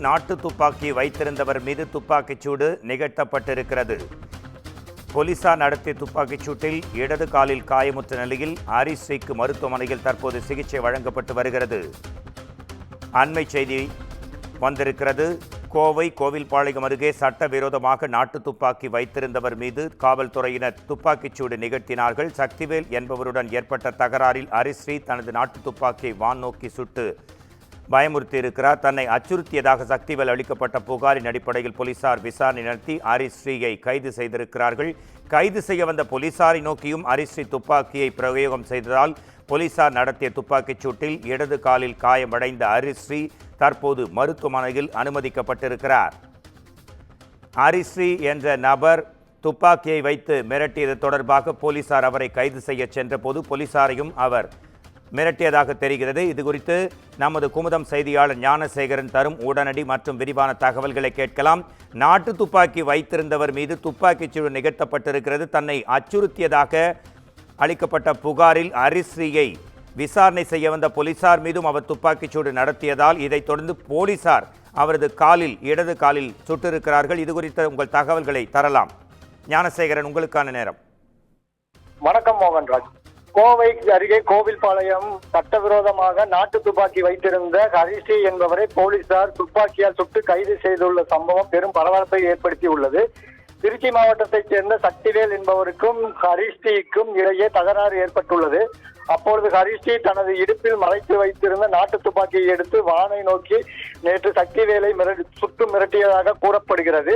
நாட்டு துப்பாக்கி வைத்திருந்தவர் மீது துப்பாக்கிச்சூடு நிகழ்த்தப்பட்டிருக்கிறது. போலீசார் நடத்திய துப்பாக்கிச் சூட்டில் இடது காலில் காயமுற்ற நிலையில் ஹரிஸ்ரீக்கு மருத்துவமனையில் தற்போது சிகிச்சை வழங்கப்பட்டு வருகிறது. அண்மை செய்தி வந்திருக்கிறது. கோவை கோவில்பாளையம் அருகே சட்டவிரோதமாக நாட்டு துப்பாக்கி வைத்திருந்தவர் மீது காவல்துறையினர் துப்பாக்கிச்சூடு நிகழ்த்தினார்கள். சக்திவேல் என்பவருடன் ஏற்பட்ட தகராறில் ஹரிஸ்ரீ தனது நாட்டு துப்பாக்கியை வான் நோக்கி சுட்டு பயமுறுத்தியிருக்கிறார். தன்னை அச்சுறுத்தியதாக சக்திவேல் அளிக்கப்பட்ட புகாரின் அடிப்படையில் போலீசார் விசாரணை நடத்தி ஹரிஸ்ரீயை கைது செய்திருக்கிறார்கள். கைது செய்ய வந்த போலீசாரை நோக்கியும் ஹரிஸ்ரீ துப்பாக்கியை பிரயோகம் செய்ததால் போலீசார் நடத்திய துப்பாக்கிச் சூட்டில் இடது காலில் காயமடைந்த ஹரிஸ்ரீ தற்போது மருத்துவமனையில் அனுமதிக்கப்பட்டிருக்கிறார். ஹரிஸ்ரீ என்ற நபர் துப்பாக்கியை வைத்து மிரட்டியது தொடர்பாக போலீசார் அவரை கைது செய்ய சென்றபோது போலீசாரையும் அவர் மிரட்டியதாக தெரிகிறது. இது குறித்து நமது குமுதம் செய்தியாளர் ஞானசேகரன் தரும் உடனடி மற்றும் விரிவான தகவல்களை கேட்கலாம். நாட்டு துப்பாக்கி வைத்திருந்தவர் மீது துப்பாக்கிச்சூடு நிகழ்த்தப்பட்டிருக்கிறது. தன்னை அச்சுறுத்தியதாக அளிக்கப்பட்ட புகாரில் ஹரிஸ்ரீயை விசாரணை செய்ய வந்த போலீசார் மீதும் அவர் துப்பாக்கிச்சூடு நடத்தியதால் இதைத் தொடர்ந்து போலீசார் அவரது இடது காலில் சுட்டிருக்கிறார்கள். இது குறித்த உங்கள் தகவல்களை தரலாம். ஞானசேகரன், உங்களுக்கான நேரம். வணக்கம் மோகன்ராஜ். கோவை அருகே கோவில்பாளையம் சட்டவிரோதமாக நாட்டு துப்பாக்கி வைத்திருந்த ஹரிஸ்ரீ என்பவரை போலீசார் துப்பாக்கியால் சுட்டு கைது செய்துள்ள சம்பவம் பெரும் பரபரப்பை ஏற்படுத்தியுள்ளது. திருச்சி மாவட்டத்தைச் சேர்ந்த சக்திவேல் என்பவருக்கும் ஹரிஸ்ரீக்கும் இடையே தகராறு ஏற்பட்டுள்ளது. அப்பொழுது ஹரிஸ்ரீ தனது இடுப்பில் மறைத்து வைத்திருந்த நாட்டு துப்பாக்கியை எடுத்து வானை நோக்கி நேற்று சக்திவேலை சுட்டு மிரட்டியதாக கூறப்படுகிறது.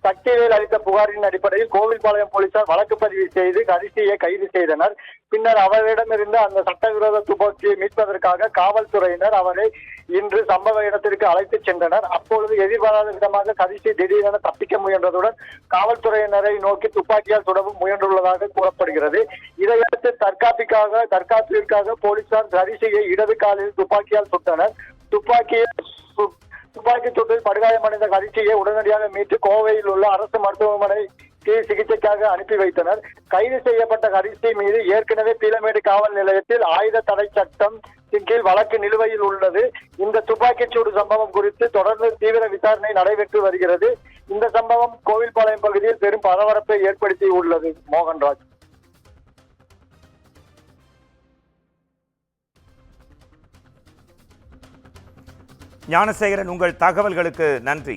சக்திவேல் அளித்த புகாரின் அடிப்படையில் கோவில்பாளையம் போலீசார் வழக்கு பதிவு செய்து ஹரிஸ்ரீயை கைது செய்தனர். பின்னர் அவரிடமிருந்து அந்த சட்டவிரோத துப்பாக்கியை மீட்பதற்காக காவல்துறையினர் அவரை இன்று சம்பவ இடத்திற்கு அழைத்து சென்றனர். அப்பொழுது எதிர்பாராத விதமாக ஹரிஸ்ரீ திடீரென தப்பிக்க முயன்றதுடன் காவல்துறையினரை நோக்கி துப்பாக்கியால் சுடவும் முயன்றுள்ளதாக கூறப்படுகிறது. இதையடுத்து தற்காப்பிற்காக போலீசார் ஹரிஸ்ரீயை இடது காலில் துப்பாக்கியால் சுட்டனர். துப்பாக்கிச் சூட்டில் படுகாயமடைந்த ஹரிஸ்ரீயை உடனடியாக மீட்டு கோவையில் உள்ள அரசு மருத்துவமனைக்கு சிகிச்சைக்காக அனுப்பி வைத்தனர். கைது செய்யப்பட்ட ஹரிஸ்ரீ மீது ஏற்கனவே பீளமேடு காவல் நிலையத்தில் ஆயுத தடை சட்டம் கீழ் வழக்கு நிலுவையில் உள்ளது. இந்த துப்பாக்கிச் சூடு சம்பவம் குறித்து தொடர்ந்து தீவிர விசாரணை நடைபெற்று வருகிறது. இந்த சம்பவம் கோவில்பாளையம் பகுதியில் பெரும் பரபரப்பை ஏற்படுத்தி உள்ளது. மோகன்ராஜ். ஞானசேகரன், உங்கள் தகவல்களுக்கு நன்றி.